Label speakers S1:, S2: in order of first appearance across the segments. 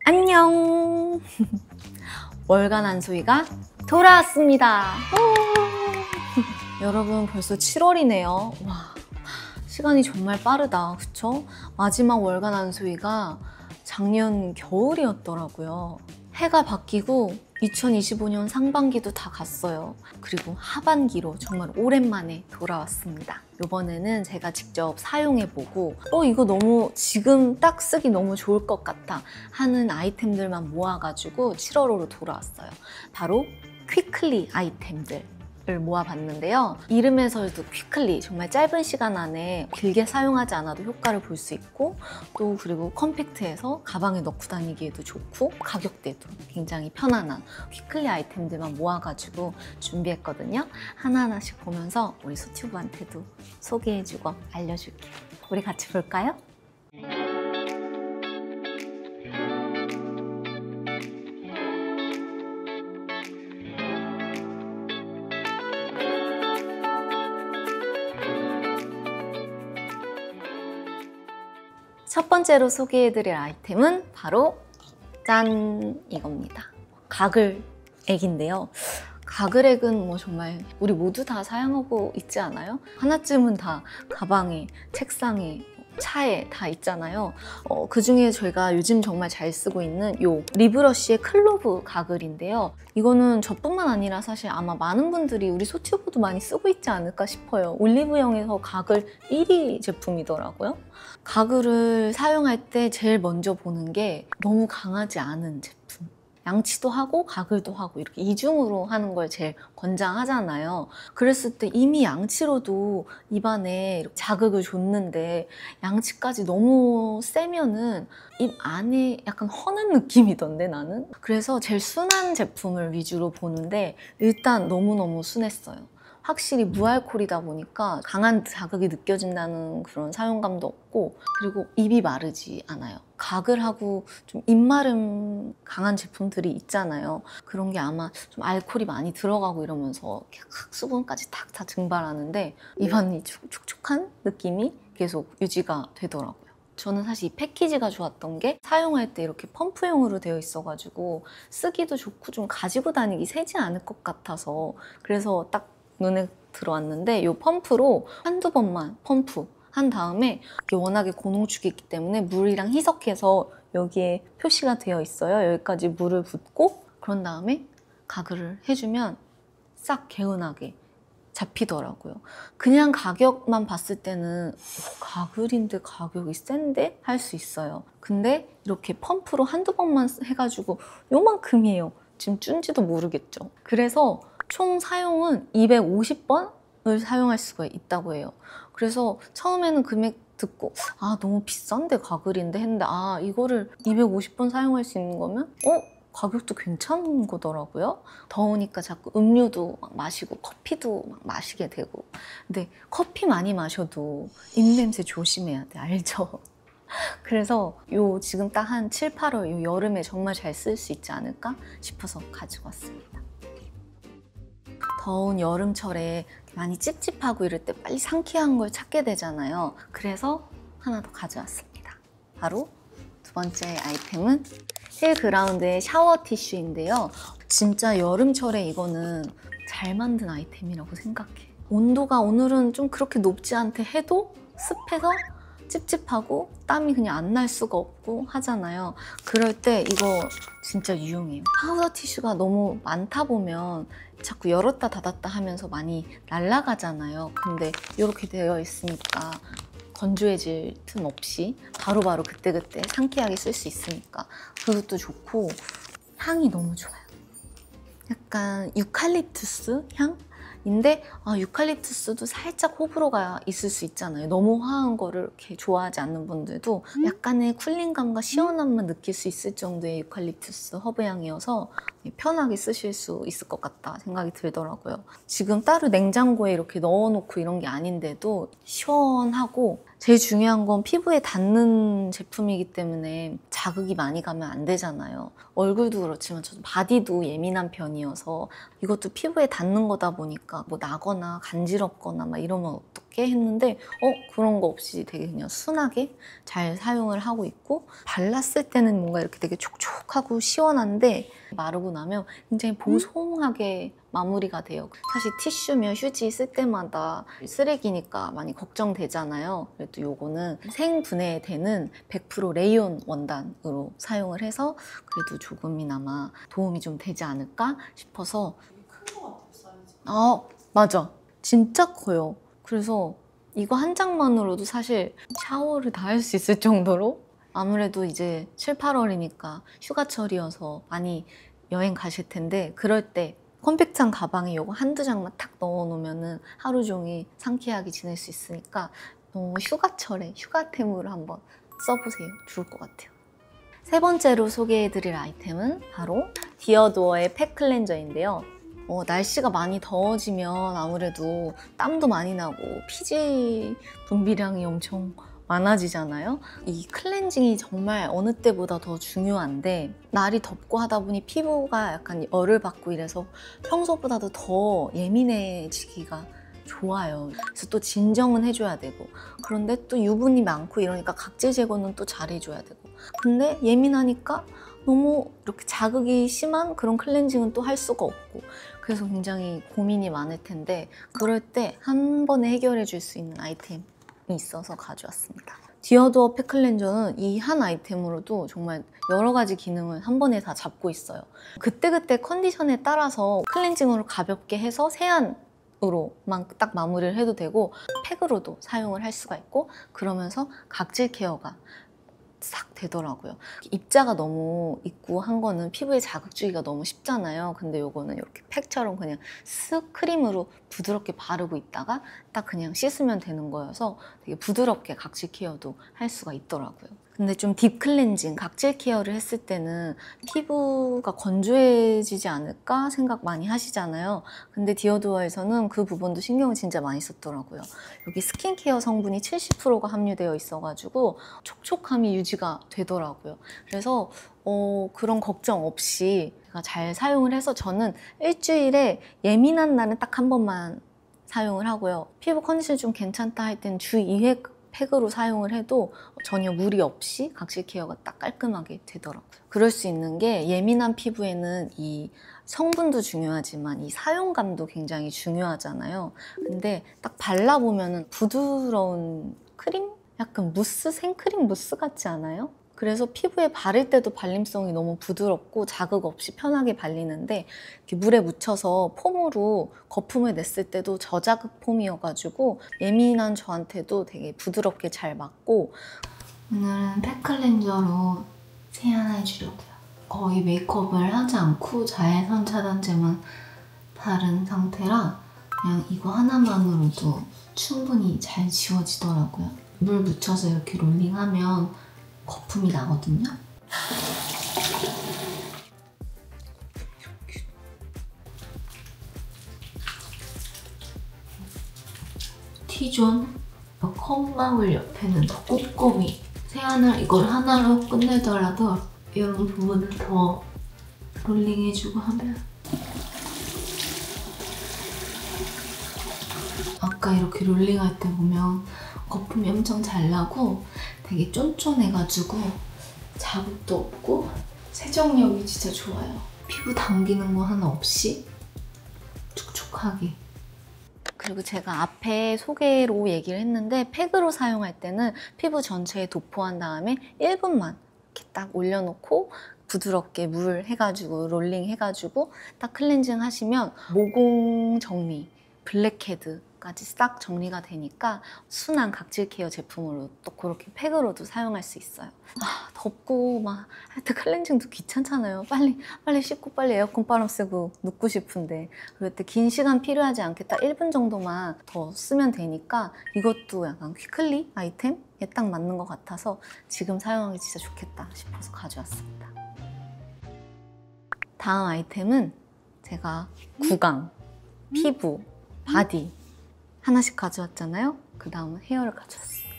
S1: 안녕. 월간 한소희가 돌아왔습니다. 여러분 벌써 7월이네요. 와, 시간이 정말 빠르다, 그쵸? 마지막 월간 한소희가 작년 겨울이었더라고요. 해가 바뀌고 2025년 상반기도 다 갔어요. 그리고 하반기로 정말 오랜만에 돌아왔습니다. 이번에는 제가 직접 사용해보고 이거 너무 지금 딱 쓰기 너무 좋을 것 같아 하는 아이템들만 모아가지고 7월호로 돌아왔어요. 바로 퀵클리 아이템들 을 모아봤는데요. 이름에서도 퀵클리, 정말 짧은 시간 안에 길게 사용하지 않아도 효과를 볼 수 있고, 또 그리고 컴팩트해서 가방에 넣고 다니기에도 좋고 가격대도 굉장히 편안한 퀵클리 아이템들만 모아가지고 준비했거든요. 하나하나씩 보면서 우리 소튜브한테도 소개해주고 알려줄게요. 우리 같이 볼까요? 첫 번째로 소개해드릴 아이템은 바로 짠! 이겁니다. 가글액인데요. 가글액은 뭐 정말 우리 모두 다 사용하고 있지 않아요? 하나쯤은 다 가방에, 책상에, 차에 다 있잖아요. 그 중에 제가 요즘 정말 잘 쓰고 있는 요 리브러쉬의 클로브 가글인데요. 이거는 저뿐만 아니라 사실 아마 많은 분들이 우리 소튜브도 많이 쓰고 있지 않을까 싶어요. 올리브영에서 가글 1위 제품이더라고요. 가글을 사용할 때 제일 먼저 보는 게 너무 강하지 않은 제품. 양치도 하고 가글도 하고 이렇게 이중으로 하는 걸 제일 권장하잖아요. 그랬을 때 이미 양치로도 입안에 이렇게 자극을 줬는데 양치까지 너무 세면은 입 안에 약간 허는 느낌이던데 나는? 그래서 제일 순한 제품을 위주로 보는데 일단 너무너무 순했어요. 확실히 무알콜이다 보니까 강한 자극이 느껴진다는 그런 사용감도 없고, 그리고 입이 마르지 않아요. 가글하고 좀 입마름 강한 제품들이 있잖아요. 그런 게 아마 좀 알코올이 많이 들어가고 이러면서 수분까지 탁 다 증발하는데 입안이 촉촉한 느낌이 계속 유지가 되더라고요. 저는 사실 이 패키지가 좋았던 게 사용할 때 이렇게 펌프용으로 되어 있어가지고 쓰기도 좋고 좀 가지고 다니기 세지 않을 것 같아서, 그래서 딱 눈에 들어왔는데 이 펌프로 한두 번만 펌프 한 다음에, 이게 워낙에 고농축이 있기 때문에 물이랑 희석해서 여기에 표시가 되어 있어요. 여기까지 물을 붓고 그런 다음에 가글을 해주면 싹 개운하게 잡히더라고요. 그냥 가격만 봤을 때는 가글인데 가격이 센데? 할 수 있어요. 근데 이렇게 펌프로 한두 번만 해가지고 요만큼이에요. 지금 쭌지도 모르겠죠. 그래서 총 사용은 250번을 사용할 수가 있다고 해요. 그래서 처음에는 금액 듣고 너무 비싼데 가글인데 했는데 이거를 250번 사용할 수 있는 거면 가격도 괜찮은 거더라고요. 더우니까 자꾸 음료도 막 마시고 커피도 막 마시게 되고. 근데 커피 많이 마셔도 입냄새 조심해야 돼, 알죠? 그래서 지금 딱 한 7, 8월 요 여름에 정말 잘 쓸 수 있지 않을까 싶어서 가지고 왔습니다. 더운 여름철에 많이 찝찝하고 이럴 때 빨리 상쾌한 걸 찾게 되잖아요. 그래서 하나 더 가져왔습니다. 바로 두 번째 아이템은 힐그라운드의 샤워 티슈인데요. 진짜 여름철에 이거는 잘 만든 아이템이라고 생각해. 온도가 오늘은 좀 그렇게 높지 않대 해도 습해서 찝찝하고 땀이 그냥 안 날 수가 없고 하잖아요. 그럴 때 이거 진짜 유용해요. 파우더 티슈가 너무 많다 보면 자꾸 열었다 닫았다 하면서 많이 날아가잖아요. 근데 이렇게 되어 있으니까 건조해질 틈 없이 바로바로 그때그때 상쾌하게 쓸 수 있으니까 그것도 좋고, 향이 너무 좋아요. 약간 유칼립투스 향인데 유칼립투스도 살짝 호불호가 있을 수 있잖아요. 너무 화한 거를 이렇게 좋아하지 않는 분들도 약간의 쿨링감과 시원함만 느낄 수 있을 정도의 유칼립투스 허브향이어서 편하게 쓰실 수 있을 것 같다 생각이 들더라고요. 지금 따로 냉장고에 이렇게 넣어놓고 이런 게 아닌데도 시원하고, 제일 중요한 건 피부에 닿는 제품이기 때문에 자극이 많이 가면 안 되잖아요. 얼굴도 그렇지만 저도 바디도 예민한 편이어서 이것도 피부에 닿는 거다 보니까 뭐 나거나 간지럽거나 막 이러면 받게 했는데 그런 거 없이 되게 그냥 순하게 잘 사용을 하고 있고, 발랐을 때는 뭔가 이렇게 되게 촉촉하고 시원한데 마르고 나면 굉장히 보송하게 마무리가 돼요. 사실 티슈며 휴지 쓸 때마다 쓰레기니까 많이 걱정되잖아요. 그래도 요거는 생분해되는 100% 레이온 원단으로 사용을 해서 그래도 조금이나마 도움이 좀 되지 않을까 싶어서.
S2: 큰 거 같아요, 사이즈.
S1: 맞아. 진짜 커요. 그래서 이거 한 장만으로도 사실 샤워를 다 할 수 있을 정도로. 아무래도 이제 7, 8월이니까 휴가철이어서 많이 여행 가실 텐데, 그럴 때 컴팩트한 가방에 이거 한두 장만 탁 넣어 놓으면 하루 종일 상쾌하게 지낼 수 있으니까 휴가철에 휴가템으로 한번 써보세요. 좋을 것 같아요. 세 번째로 소개해드릴 아이템은 바로 디어도어의 팩 클렌저인데요. 날씨가 많이 더워지면 아무래도 땀도 많이 나고 피지 분비량이 엄청 많아지잖아요. 이 클렌징이 정말 어느 때보다 더 중요한데, 날이 덥고 하다 보니 피부가 약간 열을 받고 이래서 평소보다도 더 예민해지기가 좋아요. 그래서 또 진정은 해줘야 되고, 그런데 또 유분이 많고 이러니까 각질 제거는 또 잘해줘야 되고, 근데 예민하니까 너무 이렇게 자극이 심한 그런 클렌징은 또 할 수가 없고, 그래서 굉장히 고민이 많을 텐데, 그럴 때 한 번에 해결해 줄 수 있는 아이템이 있어서 가져왔습니다. 디어도어 팩 클렌저는 이 한 아이템으로도 정말 여러 가지 기능을 한 번에 다 잡고 있어요. 그때그때 컨디션에 따라서 클렌징으로 가볍게 해서 세안으로만 딱 마무리를 해도 되고, 팩으로도 사용을 할 수가 있고, 그러면서 각질 케어가 싹 되더라고요. 입자가 너무 있고 한 거는 피부에 자극 주기가 너무 쉽잖아요. 근데 요거는 이렇게 팩처럼 그냥 쓱 크림으로 부드럽게 바르고 있다가 딱 그냥 씻으면 되는 거여서 되게 부드럽게 각질 케어도 할 수가 있더라고요. 근데 좀 딥 클렌징, 각질 케어를 했을 때는 피부가 건조해지지 않을까 생각 많이 하시잖아요. 근데 디어도어에서는 그 부분도 신경을 진짜 많이 썼더라고요. 여기 스킨케어 성분이 70%가 함유되어 있어가지고 촉촉함이 유지가 되더라고요. 그래서 그런 걱정 없이 제가 잘 사용을 해서 저는 일주일에 예민한 날은 딱 한 번만 사용을 하고요. 피부 컨디션이 좀 괜찮다 할 때는 주 2회 팩으로 사용을 해도 전혀 무리 없이 각질 케어가 딱 깔끔하게 되더라고요. 그럴 수 있는 게, 예민한 피부에는 이 성분도 중요하지만 이 사용감도 굉장히 중요하잖아요. 근데 딱 발라보면 부드러운 크림? 약간 무스? 생크림 무스 같지 않아요? 그래서 피부에 바를 때도 발림성이 너무 부드럽고 자극 없이 편하게 발리는데, 이렇게 물에 묻혀서 폼으로 거품을 냈을 때도 저자극 폼이어가지고 예민한 저한테도 되게 부드럽게 잘 맞고. 오늘은 팩 클렌저로 세안해주려고요. 거의 메이크업을 하지 않고 자외선 차단제만 바른 상태라 그냥 이거 하나만으로도 충분히 잘 지워지더라고요. 물 묻혀서 이렇게 롤링하면 거품이 나거든요. T존 콧망울 옆에는 더 꼼꼼히 세안을 이걸 하나로 끝내더라도 이런 부분을 더 롤링해주고 하면, 아까 이렇게 롤링할 때 보면 거품이 엄청 잘 나고 되게 쫀쫀해가지고 자극도 없고 세정력이 진짜 좋아요. 피부 당기는 거 하나 없이 촉촉하게. 그리고 제가 앞에 소개로 얘기를 했는데, 팩으로 사용할 때는 피부 전체에 도포한 다음에 1분만 이렇게 딱 올려놓고 부드럽게 물 해가지고 롤링 해가지고 딱 클렌징 하시면 모공 정리, 블랙헤드까지 싹 정리가 되니까 순한 각질 케어 제품으로 또 그렇게 팩으로도 사용할 수 있어요. 덥고 막 하여튼 클렌징도 귀찮잖아요. 빨리 씻고 빨리 에어컨 바람 쐬고 눕고 싶은데, 그럴 때 긴 시간 필요하지 않겠다, 1분 정도만 더 쓰면 되니까 이것도 약간 퀵클리 아이템에 딱 맞는 것 같아서 지금 사용하기 진짜 좋겠다 싶어서 가져왔습니다. 다음 아이템은 제가 구강, 피부, 바디 하나씩 가져왔잖아요. 그 다음은 헤어를 가져왔습니다.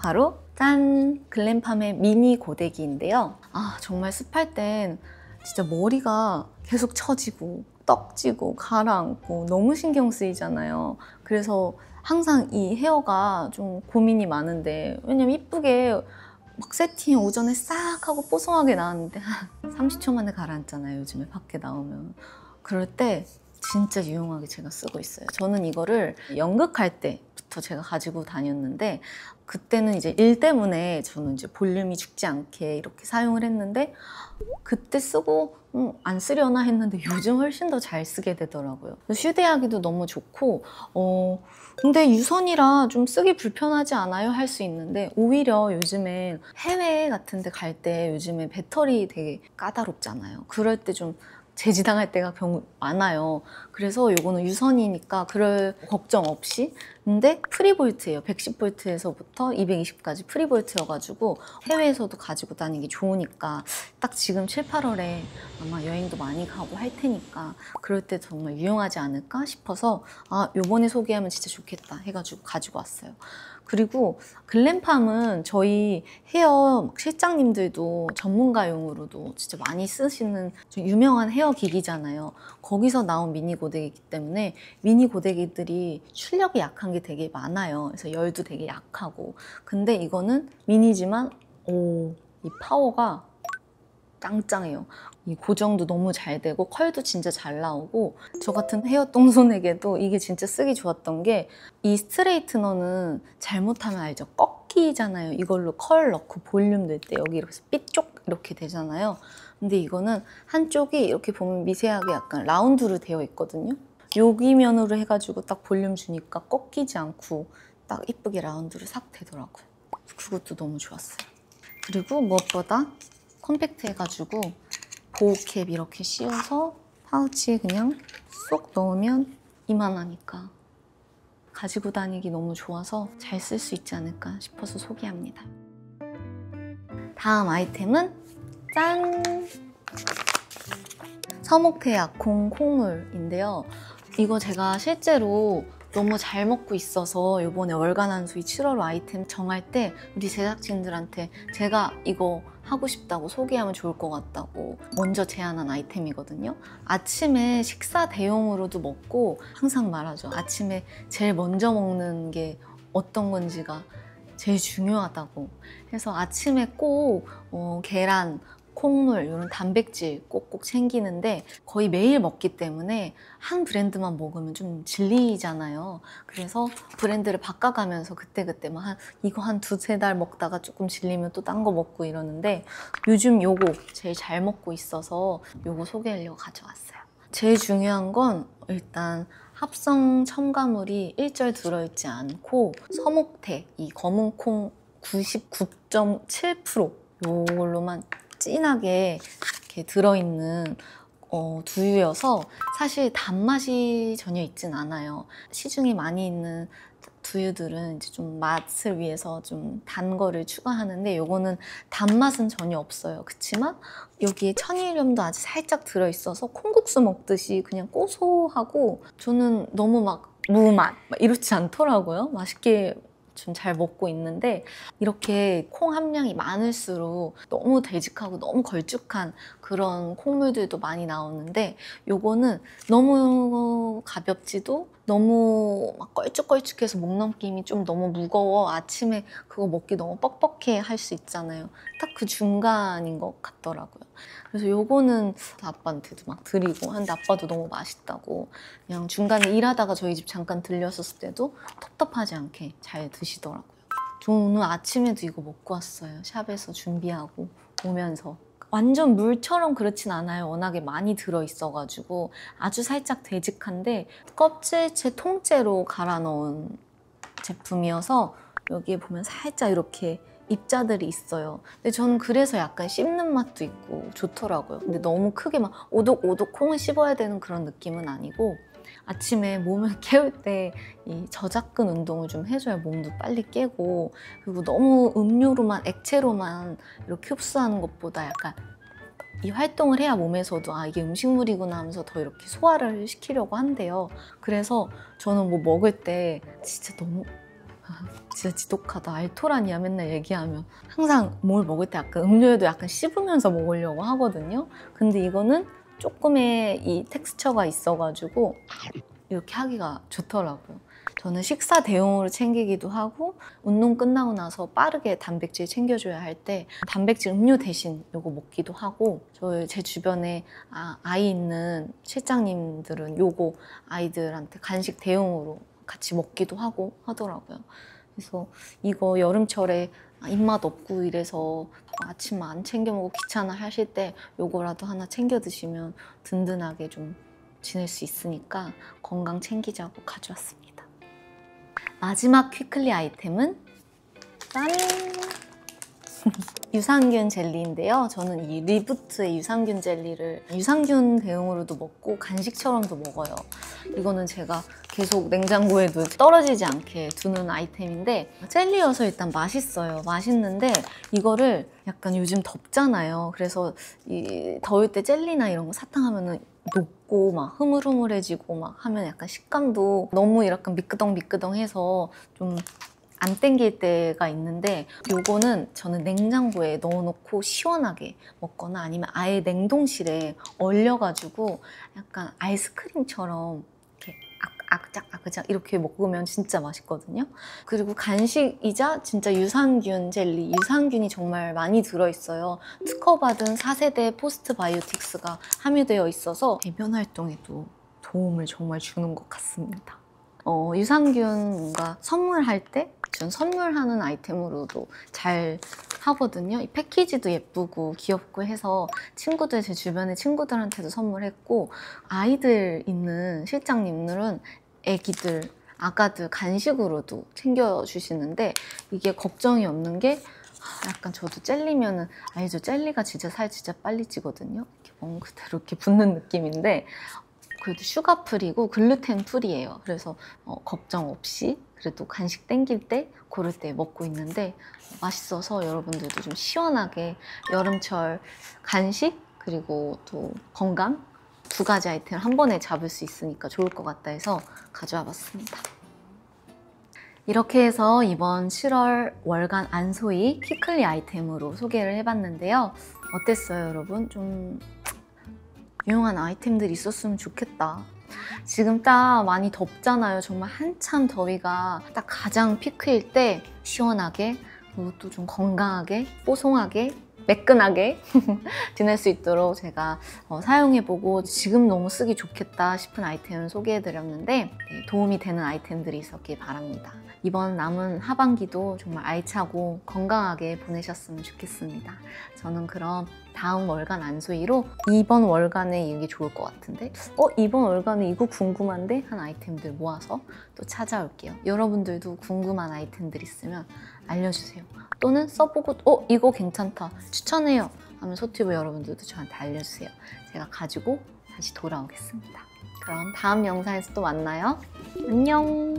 S1: 바로 짠! 글램팜의 미니 고데기인데요. 정말 습할 땐 진짜 머리가 계속 처지고 떡지고 가라앉고 너무 신경 쓰이잖아요. 그래서 항상 이 헤어가 좀 고민이 많은데, 왜냐면 이쁘게 막 세팅 오전에 싹 하고 뽀송하게 나왔는데 한 30초 만에 가라앉잖아요, 요즘에 밖에 나오면. 그럴 때 진짜 유용하게 제가 쓰고 있어요. 저는 이거를 연극할 때부터 제가 가지고 다녔는데, 그때는 이제 일 때문에 저는 이제 볼륨이 죽지 않게 이렇게 사용을 했는데, 그때 쓰고 안 쓰려나 했는데 요즘 훨씬 더 잘 쓰게 되더라고요. 휴대하기도 너무 좋고, 근데 유선이라 좀 쓰기 불편하지 않아요? 할 수 있는데, 오히려 요즘에 해외 같은 데 갈 때 요즘에 배터리 되게 까다롭잖아요. 그럴 때 좀 제지당할 때가 경우 많아요. 그래서 요거는 유선이니까 그럴 걱정 없이. 근데 프리볼트예요. 110V에서부터 220까지 프리볼트여가지고 해외에서도 가지고 다니기 좋으니까, 딱 지금 7, 8월에 아마 여행도 많이 가고 할 테니까 그럴 때 정말 유용하지 않을까 싶어서, 아, 요번에 소개하면 진짜 좋겠다 해가지고 가지고 왔어요. 그리고 글램팜은 저희 헤어 실장님들도 전문가용으로도 진짜 많이 쓰시는 좀 유명한 헤어 기기잖아요. 거기서 나온 미니 고데기이기 때문에 미니 고데기들이 출력이 약한 게 되게 많아요. 그래서 열도 되게 약하고. 근데 이거는 미니지만 이 파워가 짱짱해요. 이 고정도 너무 잘 되고 컬도 진짜 잘 나오고, 저 같은 헤어 똥손에게도 이게 진짜 쓰기 좋았던 게, 이 스트레이트너는 잘못하면 알죠? 꺾이잖아요. 이걸로 컬 넣고 볼륨 낼 때 여기 이렇게 삐쪽 이렇게 되잖아요. 근데 이거는 한쪽이 이렇게 보면 미세하게 약간 라운드로 되어 있거든요. 여기 면으로 해가지고 딱 볼륨 주니까 꺾이지 않고 딱 이쁘게 라운드로 싹 되더라고요. 그것도 너무 좋았어요. 그리고 무엇보다 컴팩트 해가지고 보호캡 이렇게 씌워서 파우치에 그냥 쏙 넣으면 이만하니까 가지고 다니기 너무 좋아서 잘 쓸 수 있지 않을까 싶어서 소개합니다. 다음 아이템은 짠! 서목태약 공콩물인데요. 이거 제가 실제로 너무 잘 먹고 있어서 이번에 월간 한수위 7월 아이템 정할 때 우리 제작진들한테 제가 이거 하고 싶다고 소개하면 좋을 것 같다고 먼저 제안한 아이템이거든요. 아침에 식사 대용으로도 먹고, 항상 말하죠. 아침에 제일 먼저 먹는 게 어떤 건지가 제일 중요하다고. 그래서 아침에 꼭 계란, 콩물 이런 단백질 꼭꼭 챙기는데, 거의 매일 먹기 때문에 한 브랜드만 먹으면 좀 질리잖아요. 그래서 브랜드를 바꿔가면서 그때그때 막 이거 한 두세 달 먹다가 조금 질리면 또 딴 거 먹고 이러는데, 요즘 요거 제일 잘 먹고 있어서 요거 소개하려고 가져왔어요. 제일 중요한 건 일단 합성 첨가물이 일절 들어있지 않고, 서목태 이 검은 콩 99.7% 요걸로만 진하게 이렇게 들어있는 두유여서 사실 단맛이 전혀 있진 않아요. 시중에 많이 있는 두유들은 이제 좀 맛을 위해서 좀 단 거를 추가하는데, 요거는 단맛은 전혀 없어요. 그치만 여기에 천일염도 아주 살짝 들어있어서 콩국수 먹듯이 그냥 고소하고, 저는 너무 막 무맛 이렇지 않더라고요. 맛있게 좀 잘 먹고 있는데, 이렇게 콩 함량이 많을수록 너무 되직하고 너무 걸쭉한 그런 콩물들도 많이 나오는데, 요거는 너무 가볍지도 너무 막 걸쭉걸쭉해서 목 넘김이 좀 너무 무거워 아침에 그거 먹기 너무 뻑뻑해 할 수 있잖아요. 딱 그 중간인 것 같더라고요. 그래서 요거는 아빠한테도 막 드리고 하는데, 아빠도 너무 맛있다고 그냥 중간에 일하다가 저희 집 잠깐 들렸었을 때도 텁텁하지 않게 잘 드시더라고요. 저 오늘 아침에도 이거 먹고 왔어요. 샵에서 준비하고 오면서. 완전 물처럼 그렇진 않아요. 워낙에 많이 들어있어가지고 아주 살짝 되직한데, 껍질째 통째로 갈아 넣은 제품이어서 여기에 보면 살짝 이렇게 입자들이 있어요. 근데 저는 그래서 약간 씹는 맛도 있고 좋더라고요. 근데 너무 크게 막 오독오독 콩을 씹어야 되는 그런 느낌은 아니고, 아침에 몸을 깨울 때 이 저작근 운동을 좀 해줘야 몸도 빨리 깨고, 그리고 너무 음료로만, 액체로만 이렇게 흡수하는 것보다 약간 이 활동을 해야 몸에서도 아, 이게 음식물이구나 하면서 더 이렇게 소화를 시키려고 한대요. 그래서 저는 뭐 먹을 때 진짜 너무 진짜 지독하다, 알토란이야 맨날 얘기하면. 항상 뭘 먹을 때 약간 음료에도 약간 씹으면서 먹으려고 하거든요. 근데 이거는 조금의 이 텍스처가 있어가지고 이렇게 하기가 좋더라고요. 저는 식사 대용으로 챙기기도 하고 운동 끝나고 나서 빠르게 단백질 챙겨줘야 할 때 단백질 음료 대신 이거 먹기도 하고, 제 주변에 아이 있는 실장님들은 이거 아이들한테 간식 대용으로 같이 먹기도 하고 하더라고요. 그래서 이거 여름철에 입맛 없고 이래서 아침 안 챙겨 먹고 귀찮아 하실 때 요거라도 하나 챙겨 드시면 든든하게 좀 지낼 수 있으니까 건강 챙기자고 가져왔습니다. 마지막 퀵클리 아이템은 짠! 유산균 젤리인데요. 저는 이 리부트의 유산균 젤리를 유산균 대용으로도 먹고 간식처럼도 먹어요. 이거는 제가 계속 냉장고에 떨어지지 않게 두는 아이템인데, 젤리여서 일단 맛있어요. 맛있는데 이거를 약간 요즘 덥잖아요. 그래서 이 더울 때 젤리나 이런 거 사탕하면은 녹고 막 흐물흐물해지고 막 하면 약간 식감도 너무 약간 미끄덩미끄덩해서 좀 안 땡길 때가 있는데, 요거는 저는 냉장고에 넣어놓고 시원하게 먹거나 아니면 아예 냉동실에 얼려가지고 약간 아이스크림처럼 이렇게 아그작 이렇게 먹으면 진짜 맛있거든요. 그리고 간식이자 진짜 유산균 젤리, 유산균이 정말 많이 들어있어요. 특허받은 4세대 포스트바이오틱스가 함유되어 있어서 배변 활동에도 도움을 정말 주는 것 같습니다. 유산균 뭔가 선물할 때 전 선물하는 아이템으로도 잘 하거든요. 이 패키지도 예쁘고 귀엽고 해서 제 주변의 친구들한테도 선물했고, 아이들 있는 실장님들은 애기들, 아가들 간식으로도 챙겨주시는데, 이게 걱정이 없는 게 약간 저도 젤리면은 알죠? 젤리가 진짜 살 진짜 빨리 찌거든요. 이렇게 멍 그대로 이렇게 붙는 느낌인데, 그래도 슈가 프리고 글루텐 프리예요. 그래서 걱정 없이 그래도 간식 땡길 때 고를 때 먹고 있는데, 맛있어서 여러분들도 좀 시원하게 여름철 간식 그리고 또 건강 두 가지 아이템을 한 번에 잡을 수 있으니까 좋을 것 같다 해서 가져와 봤습니다. 이렇게 해서 이번 7월 월간 안소희 퀵클리 아이템으로 소개를 해봤는데요. 어땠어요, 여러분? 좀 유용한 아이템들이 있었으면 좋겠다. 지금 딱 많이 덥잖아요. 정말 한참 더위가 딱 가장 피크일 때 시원하게, 그리고 또 좀 건강하게, 뽀송하게, 매끈하게 지낼 수 있도록 제가 사용해보고 지금 너무 쓰기 좋겠다 싶은 아이템을 소개해드렸는데, 도움이 되는 아이템들이 있었길 바랍니다. 이번 남은 하반기도 정말 알차고 건강하게 보내셨으면 좋겠습니다. 저는 그럼 다음 월간 안소희로 이번 월간에 이게 좋을 것 같은데, 이번 월간에 이거 궁금한데? 한 아이템들 모아서 또 찾아올게요. 여러분들도 궁금한 아이템들 있으면 알려주세요. 또는 써보고 이거 괜찮다, 추천해요 하면 소튜브 여러분들도 저한테 알려주세요. 제가 가지고 다시 돌아오겠습니다. 그럼 다음 영상에서 또 만나요. 안녕.